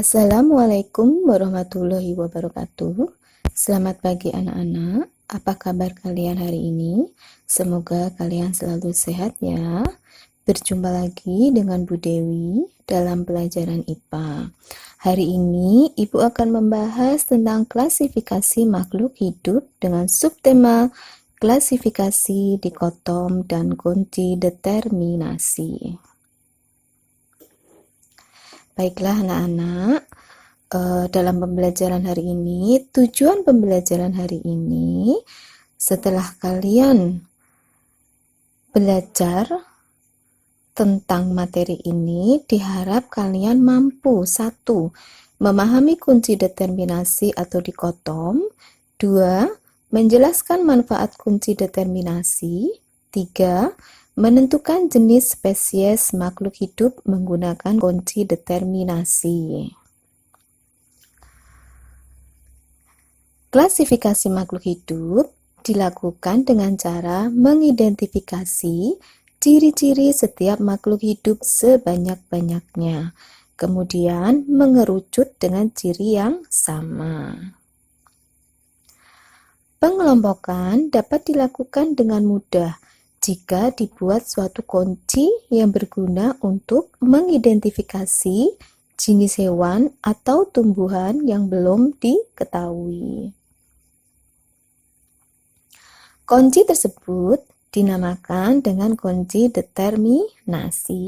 Assalamualaikum warahmatullahi wabarakatuh. Selamat pagi anak-anak. Apa kabar kalian hari ini? Semoga kalian selalu sehat ya. Berjumpa lagi dengan Bu Dewi dalam pelajaran IPA. Hari ini Ibu akan membahas tentang klasifikasi makhluk hidup dengan subtema klasifikasi dikotom dan kunci determinasi. Baiklah anak-anak, dalam pembelajaran hari ini, tujuan pembelajaran hari ini, setelah kalian belajar tentang materi ini, diharap kalian mampu: 1. Memahami kunci determinasi atau dikotom. 2. Menjelaskan manfaat kunci determinasi. 3. Menentukan jenis spesies makhluk hidup menggunakan kunci determinasi. Klasifikasi makhluk hidup dilakukan dengan cara mengidentifikasi ciri-ciri setiap makhluk hidup sebanyak-banyaknya, kemudian mengerucut dengan ciri yang sama. Pengelompokan dapat dilakukan dengan mudah jika dibuat suatu kunci yang berguna untuk mengidentifikasi jenis hewan atau tumbuhan yang belum diketahui. Kunci tersebut dinamakan dengan kunci determinasi.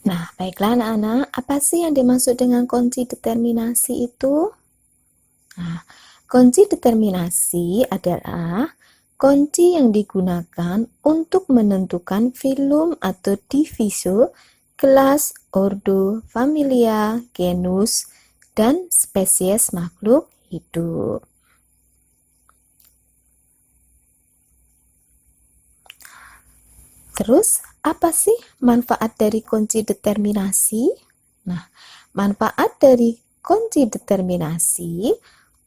Nah, baiklah anak-anak, apa sih yang dimaksud dengan kunci determinasi itu? Nah, kunci determinasi adalah kunci yang digunakan untuk menentukan filum atau divisio, kelas, ordo, familia, genus, dan spesies makhluk hidup. Terus, apa sih manfaat dari kunci determinasi? Nah, manfaat dari kunci determinasi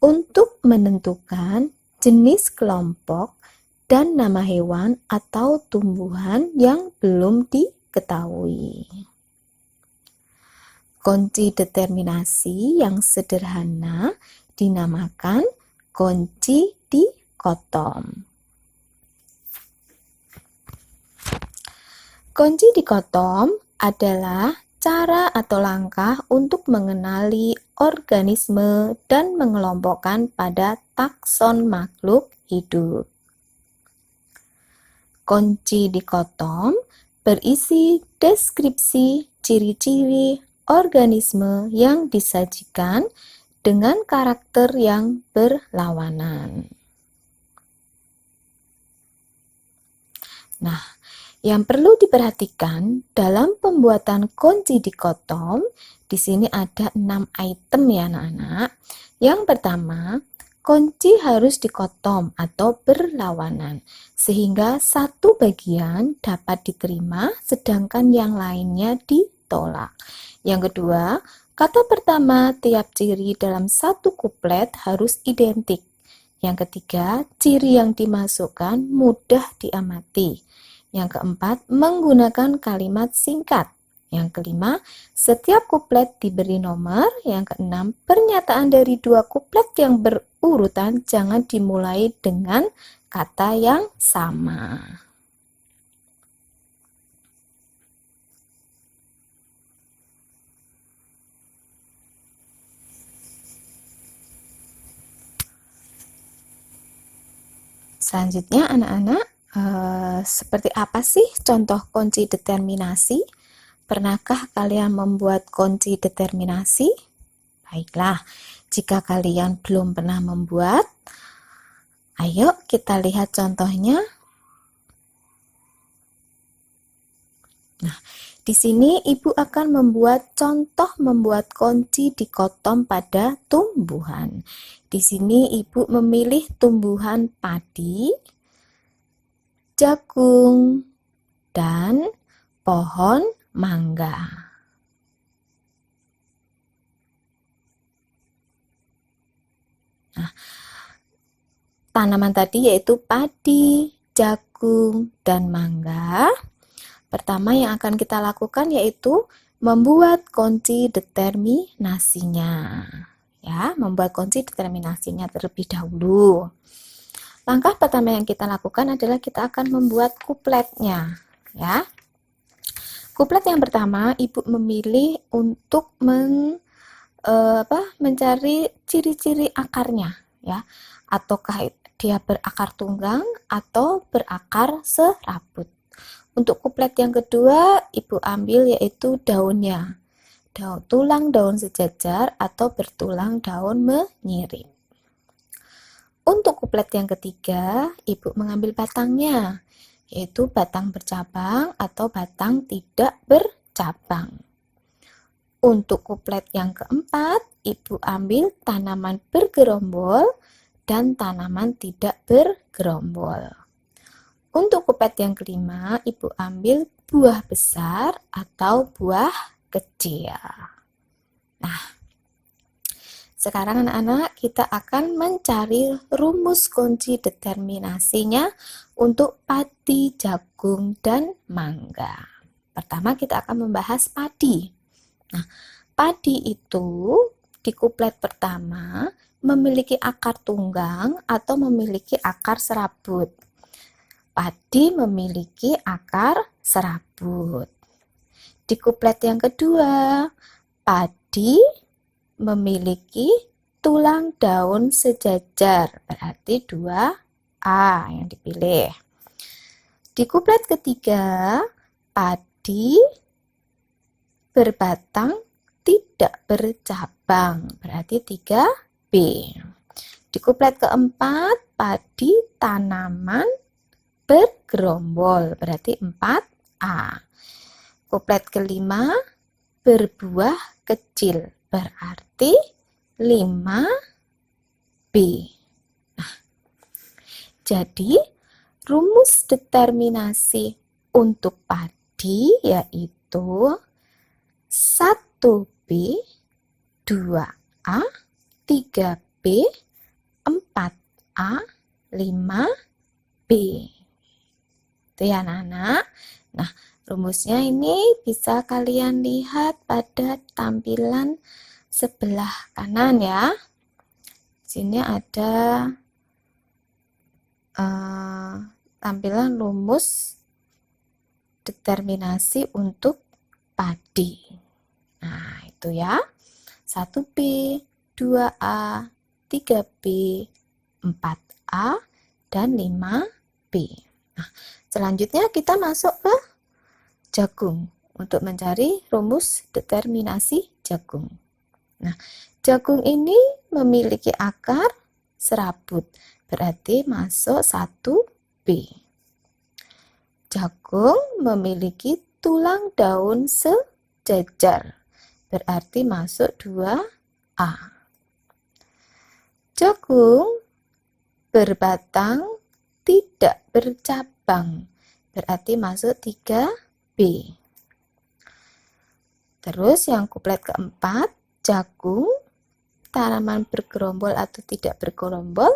untuk menentukan jenis kelompok dan nama hewan atau tumbuhan yang belum diketahui. Kunci determinasi yang sederhana dinamakan kunci dikotom. Kunci dikotom adalah cara atau langkah untuk mengenali organisme dan mengelompokkan pada takson makhluk hidup. Kunci dikotom berisi deskripsi ciri-ciri organisme yang disajikan dengan karakter yang berlawanan. Nah, yang perlu diperhatikan dalam pembuatan kunci dikotom, di sini ada 6 item ya anak-anak. Yang pertama, kunci harus dikotom atau berlawanan, sehingga satu bagian dapat diterima sedangkan yang lainnya ditolak. Yang kedua, kata pertama tiap ciri dalam satu kuplet harus identik. Yang ketiga, ciri yang dimasukkan mudah diamati. Yang keempat, menggunakan kalimat singkat. Yang kelima, setiap kuplet diberi nomor. Yang keenam, pernyataan dari dua kuplet yang berurutan jangan dimulai dengan kata yang sama. Selanjutnya anak-anak, seperti apa sih contoh kunci determinasi? Pernahkah kalian membuat kunci determinasi? Baiklah, jika kalian belum pernah membuat, ayo kita lihat contohnya. Nah, di sini Ibu akan membuat contoh membuat kunci dikotom pada tumbuhan. Di sini Ibu memilih tumbuhan padi, jagung, dan pohon mangga. Nah, tanaman tadi yaitu padi, jagung, dan mangga, pertama yang akan kita lakukan yaitu membuat kunci determinasinya. Ya, membuat kunci determinasinya terlebih dahulu. Langkah pertama yang kita lakukan adalah kita akan membuat kupletnya, ya. Kuplet yang pertama, Ibu memilih untuk mencari ciri-ciri akarnya, ya. Ataukah dia berakar tunggang atau berakar serabut. Untuk kuplet yang kedua, Ibu ambil yaitu daunnya. Tulang daun sejajar atau bertulang daun menyirip. Untuk kuplet yang ketiga, Ibu mengambil batangnya, yaitu batang bercabang atau batang tidak bercabang. Untuk kuplet yang keempat, Ibu ambil tanaman bergerombol dan tanaman tidak bergerombol. Untuk kuplet yang kelima, Ibu ambil buah besar atau buah kecil. Nah, sekarang anak-anak kita akan mencari rumus kunci determinasinya untuk padi, jagung, dan mangga. Pertama kita akan membahas padi. Nah, padi itu di kuplet pertama memiliki akar tunggang atau memiliki akar serabut. Padi memiliki akar serabut. Di kuplet yang kedua, padi memiliki tulang daun sejajar, berarti 2A yang dipilih. Di kuplet ketiga, padi berbatang tidak bercabang, berarti 3B. Di kuplet keempat, padi tanaman bergerombol, berarti 4A. Kuplet kelima, berbuah kecil, berarti 5B. Nah, jadi rumus determinasi untuk padi yaitu 1B, 2A, 3B, 4A, 5B. Itu ya anak-anak. Nah, rumusnya ini bisa kalian lihat pada tampilan sebelah kanan ya. Sini ada tampilan rumus determinasi untuk padi. Nah, itu ya. 1B, 2A, 3B, 4A, dan 5B. Nah, selanjutnya kita masuk ke jagung untuk mencari rumus determinasi jagung. Nah, jagung ini memiliki akar serabut, berarti masuk 1B. Jagung memiliki tulang daun sejajar, berarti masuk 2A. Jagung berbatang tidak bercabang, berarti masuk 3B. Terus yang kuplet keempat, jagung tanaman bergerombol atau tidak bergerombol,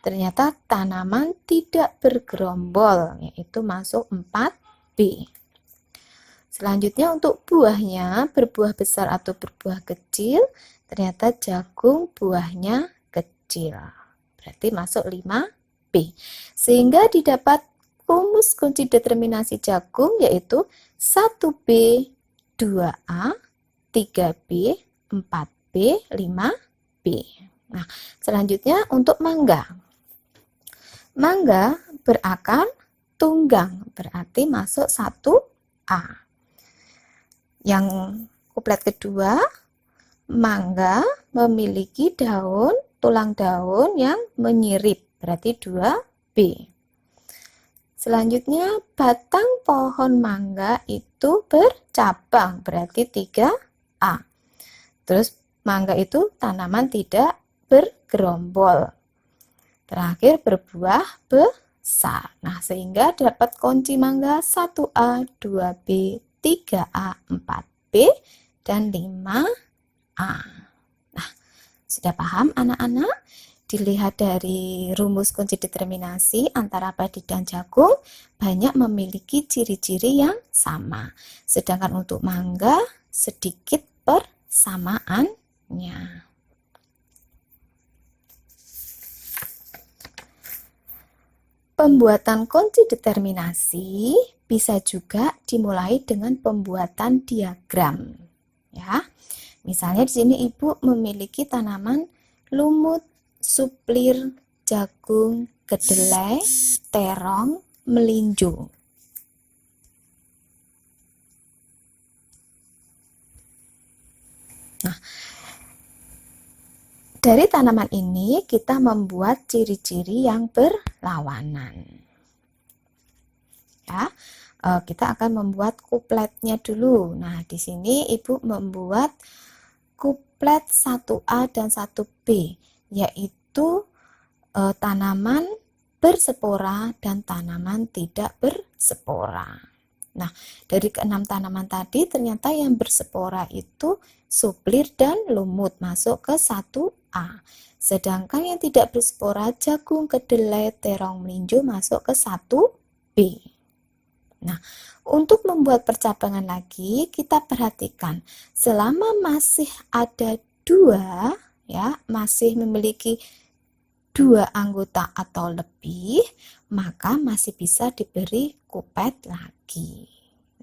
ternyata tanaman tidak bergerombol, yaitu masuk 4B. Selanjutnya untuk buahnya, berbuah besar atau berbuah kecil, ternyata jagung buahnya kecil, berarti masuk 5B. Sehingga didapat rumus kunci determinasi jagung yaitu 1B, 2A, 3B, 4B, 5B. Nah, selanjutnya untuk mangga. Mangga berakar tunggang, berarti masuk 1A. Yang kuplet kedua, mangga memiliki tulang daun yang menyirip, berarti 2B. Selanjutnya, batang pohon mangga itu bercabang, berarti 3A. Terus, mangga itu tanaman tidak bergerombol. Terakhir, berbuah besar. Nah, sehingga dapat kunci mangga 1A, 2B, 3A, 4B, dan 5A. Nah, sudah paham anak-anak? dilihat dari rumus kunci determinasi antara padi dan jagung banyak memiliki ciri-ciri yang sama. Sedangkan untuk mangga sedikit persamaannya. Pembuatan kunci determinasi bisa juga dimulai dengan pembuatan diagram. Ya. Misalnya di sini Ibu memiliki tanaman lumut, suplir, jagung, kedelai, terong, melinjo. Nah, dari tanaman ini kita membuat ciri-ciri yang berlawanan. Ya, kita akan membuat kupletnya dulu. Nah, di sini Ibu membuat kuplet 1A dan 1B, yaitu tanaman berspora dan tanaman tidak berspora. Nah, dari keenam tanaman tadi ternyata yang berspora itu suplir dan lumut masuk ke 1A. Sedangkan yang tidak berspora jagung, kedelai, terong, melinjo masuk ke 1B. Nah, untuk membuat percabangan lagi, kita perhatikan selama masih ada dua, ya, masih memiliki dua anggota atau lebih, maka masih bisa diberi kupet lagi.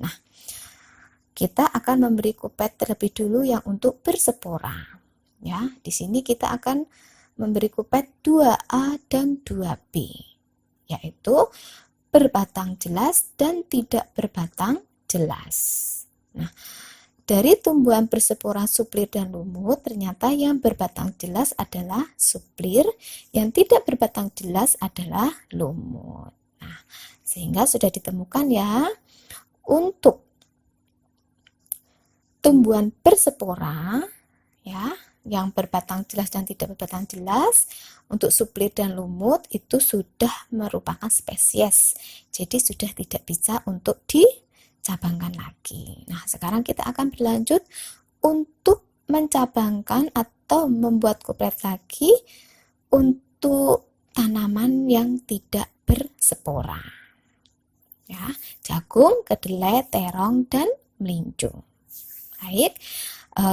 Nah, kita akan memberi kupet terlebih dulu yang untuk berspora. Ya, di sini kita akan memberi kupet 2A dan 2B, yaitu berbatang jelas dan tidak berbatang jelas. Nah, dari tumbuhan berspora suplir dan lumut, ternyata yang berbatang jelas adalah suplir, yang tidak berbatang jelas adalah lumut. Nah, sehingga sudah ditemukan ya, untuk tumbuhan berspora, ya, yang berbatang jelas dan tidak berbatang jelas, untuk suplir dan lumut itu sudah merupakan spesies, jadi sudah tidak bisa untuk dicabangkan lagi. Nah, sekarang kita akan berlanjut untuk mencabangkan atau membuat kuplet lagi untuk tanaman yang tidak berspora. Ya, jagung, kedelai, terong, dan melinjo. Baik,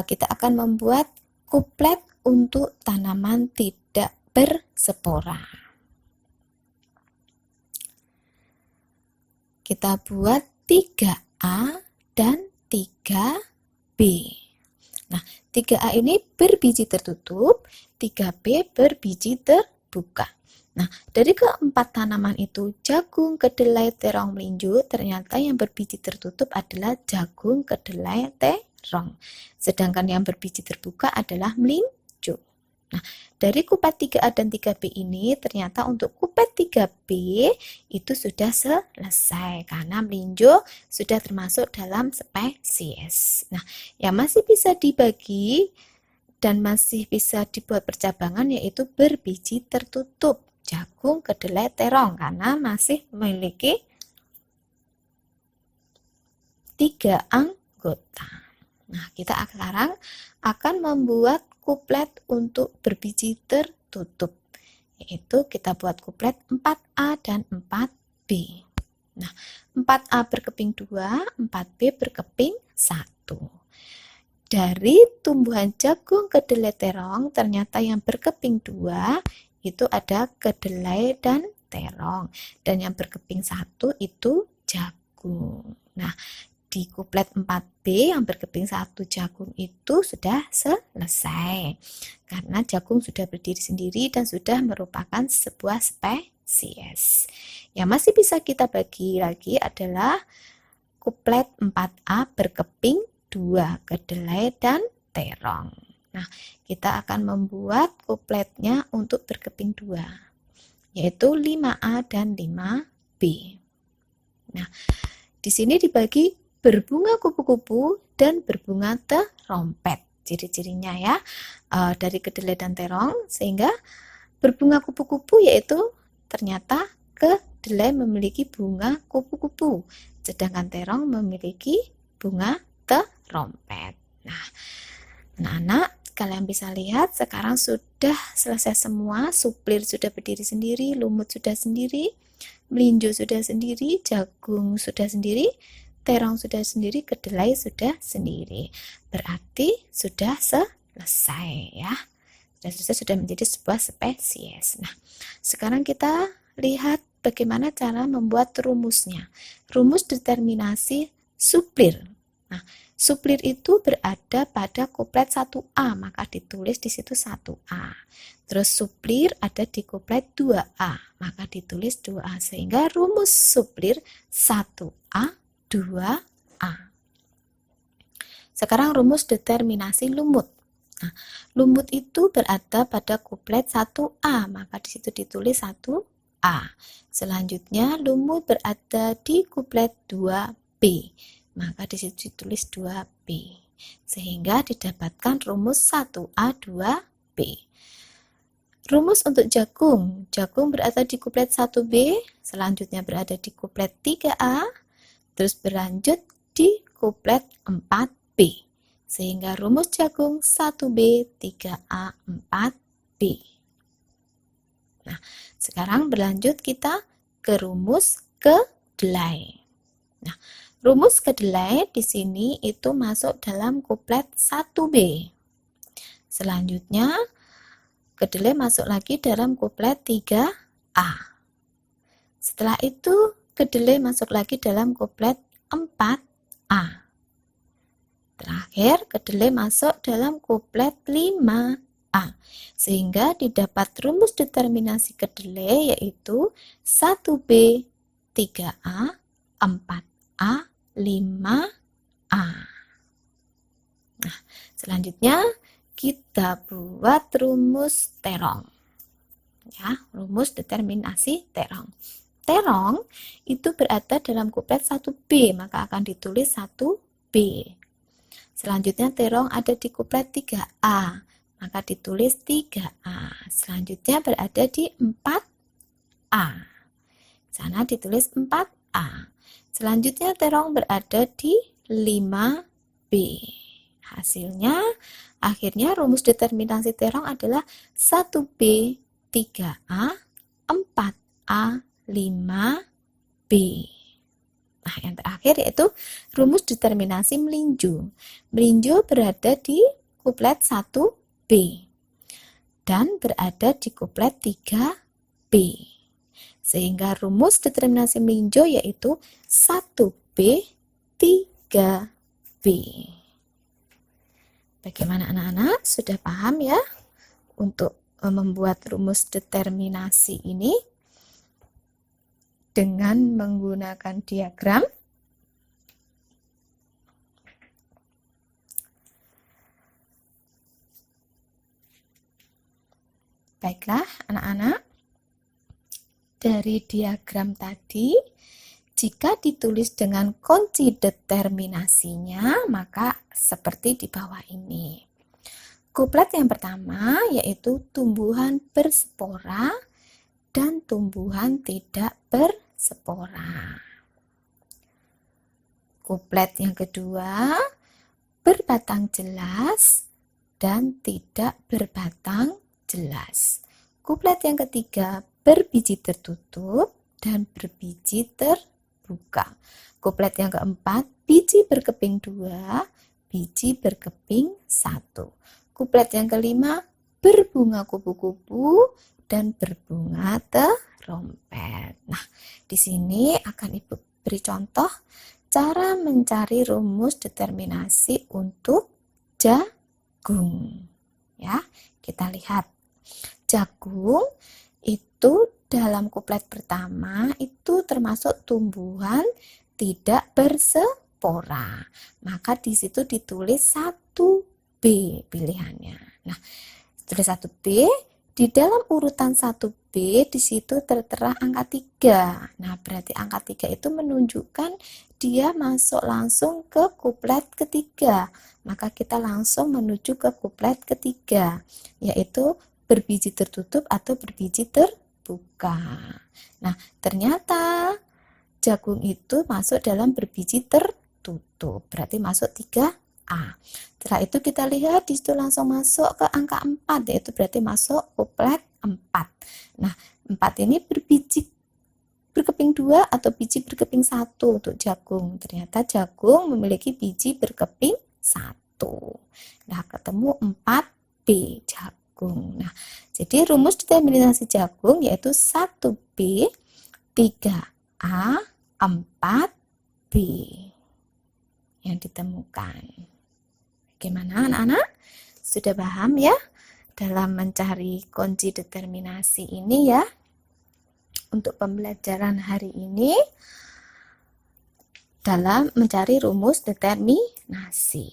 kita akan membuat kuplet untuk tanaman tidak berspora. Kita buat 3A dan 3B. Nah, 3A ini berbiji tertutup, 3B berbiji terbuka. Nah, dari keempat tanaman itu, jagung, kedelai, terong, melinjo, ternyata yang berbiji tertutup adalah jagung, kedelai, terong. Sedangkan yang berbiji terbuka adalah melinjo. Nah, dari kupet 3A dan 3B ini, ternyata untuk kupet 3B itu sudah selesai, karena melinjo sudah termasuk dalam spesies. Nah, yang masih bisa dibagi dan masih bisa dibuat percabangan yaitu berbiji tertutup, jagung, kedelai, terong, karena masih memiliki 3 anggota. Nah, kita sekarang akan membuat kuplet untuk berbiji tertutup, yaitu kita buat kuplet 4A dan 4B. Nah, 4A berkeping 2, 4B berkeping 1. Dari tumbuhan jagung, kedelai, terong, ternyata yang berkeping 2 itu ada kedelai dan terong, dan yang berkeping 1 itu jagung. Nah, di kuplet 4B yang berkeping 1 jagung itu sudah selesai, karena jagung sudah berdiri sendiri dan sudah merupakan sebuah spesies. Yang masih bisa kita bagi lagi adalah kuplet 4A berkeping 2 kedelai dan terong. Nah, kita akan membuat kupletnya untuk berkeping 2, yaitu 5A dan 5B. Nah, di sini dibagi berbunga kupu-kupu dan berbunga terompet. Ciri-cirinya ya, dari kedelai dan terong, sehingga berbunga kupu-kupu yaitu ternyata kedelai memiliki bunga kupu-kupu, sedangkan terong memiliki bunga terompet. Nah, anak-anak, kalian bisa lihat sekarang sudah selesai semua. Suplir sudah berdiri sendiri, lumut sudah sendiri, melinjo sudah sendiri, jagung sudah sendiri, terong sudah sendiri, kedelai sudah sendiri. Berarti sudah selesai ya. Sudah menjadi sebuah spesies. Nah, sekarang kita lihat bagaimana cara membuat rumusnya. Rumus determinasi suplir. Nah, suplir itu berada pada kuplet 1A, maka ditulis di situ 1A. Terus suplir ada di kuplet 2A, maka ditulis 2A. Sehingga rumus suplir 1A, 2A. Sekarang rumus determinasi lumut. Nah, lumut itu berada pada kuplet 1A, maka di situ ditulis 1A. Selanjutnya lumut berada di kuplet 2B, maka di situ ditulis 2B. Sehingga didapatkan rumus 1A 2B. Rumus untuk jagung. Jagung berada di kuplet 1B, selanjutnya berada di kuplet 3A, terus berlanjut di kuplet 4B. Sehingga rumus jagung 1B, 3A, 4B. Nah, sekarang berlanjut kita ke rumus kedelai. Nah, rumus kedelai di sini itu masuk dalam kuplet 1B. Selanjutnya, kedelai masuk lagi dalam kuplet 3A. Setelah itu, kedelai masuk lagi dalam kuplet 4A. Terakhir, kedelai masuk dalam kuplet 5A. Sehingga didapat rumus determinasi kedelai yaitu 1B, 3A, 4A, 5A. Nah, selanjutnya kita buat rumus terong. Ya, rumus determinasi terong. Terong itu berada dalam kuplet 1B, maka akan ditulis 1B. Selanjutnya terong ada di kuplet 3A, maka ditulis 3A. Selanjutnya berada di 4A. Sana ditulis 4A. Selanjutnya terong berada di 5B. Hasilnya, akhirnya rumus determinasi terong adalah 1B, 3A, 4A, 5B. Nah, yang terakhir yaitu rumus determinasi melinjo. Melinjo berada di kuplet 1B dan berada di kuplet 3B. Sehingga rumus determinasi melinjo yaitu 1B, 3B. Bagaimana anak-anak? Sudah paham ya untuk membuat rumus determinasi ini? Dengan menggunakan diagram. Baiklah anak-anak, dari diagram tadi, jika ditulis dengan kunci determinasinya, maka seperti di bawah ini. Kuplet yang pertama yaitu tumbuhan berspora dan tumbuhan tidak berspora. Kuplet yang kedua berbatang jelas dan tidak berbatang jelas. Kuplet yang ketiga berbiji tertutup dan berbiji terbuka. Kuplet yang keempat biji berkeping 2, biji berkeping 1. Kuplet yang kelima berbunga kupu-kupu dan berbunga terompet. Nah, di sini akan Ibu beri contoh cara mencari rumus determinasi untuk jagung. Ya, kita lihat. Jagung itu dalam kuplet pertama itu termasuk tumbuhan tidak berspora. Maka di situ ditulis 1B pilihannya. Nah, tulis 1B. Di dalam urutan 1B di situ tertera angka 3. Nah, berarti angka 3 itu menunjukkan dia masuk langsung ke kuplet ketiga. Maka kita langsung menuju ke kuplet ketiga, yaitu berbiji tertutup atau berbiji terbuka. Nah, ternyata jagung itu masuk dalam berbiji tertutup. Berarti masuk 3 A. Setelah itu kita lihat di situ langsung masuk ke angka 4, yaitu berarti masuk kuplet 4. Nah, 4 ini berbiji berkeping 2 atau biji berkeping 1 untuk jagung. Ternyata jagung memiliki biji berkeping 1. Nah, ketemu 4B jagung. Nah, jadi rumus determinasi jagung yaitu 1B, 3A, 4B yang ditemukan. Bagaimana anak-anak? Sudah paham ya dalam mencari kunci determinasi ini ya? Untuk pembelajaran hari ini dalam mencari rumus determinasi.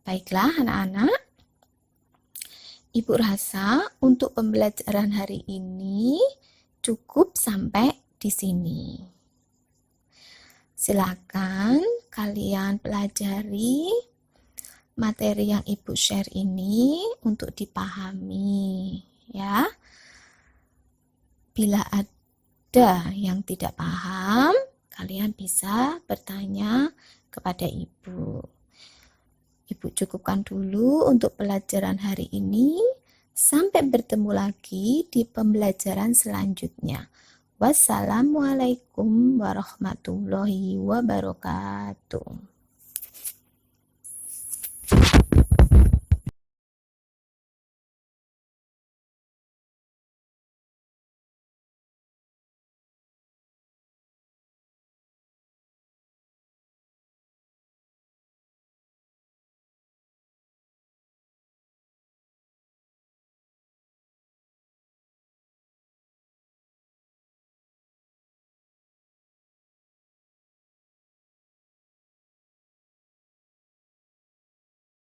Baiklah anak-anak, Ibu rasa untuk pembelajaran hari ini cukup sampai di sini. Silakan kalian pelajari materi yang Ibu share ini untuk dipahami ya. Bila ada yang tidak paham, kalian bisa bertanya kepada Ibu. Ibu cukupkan dulu untuk pelajaran hari ini. Sampai bertemu lagi di pembelajaran selanjutnya. Wassalamualaikum warahmatullahi wabarakatuh.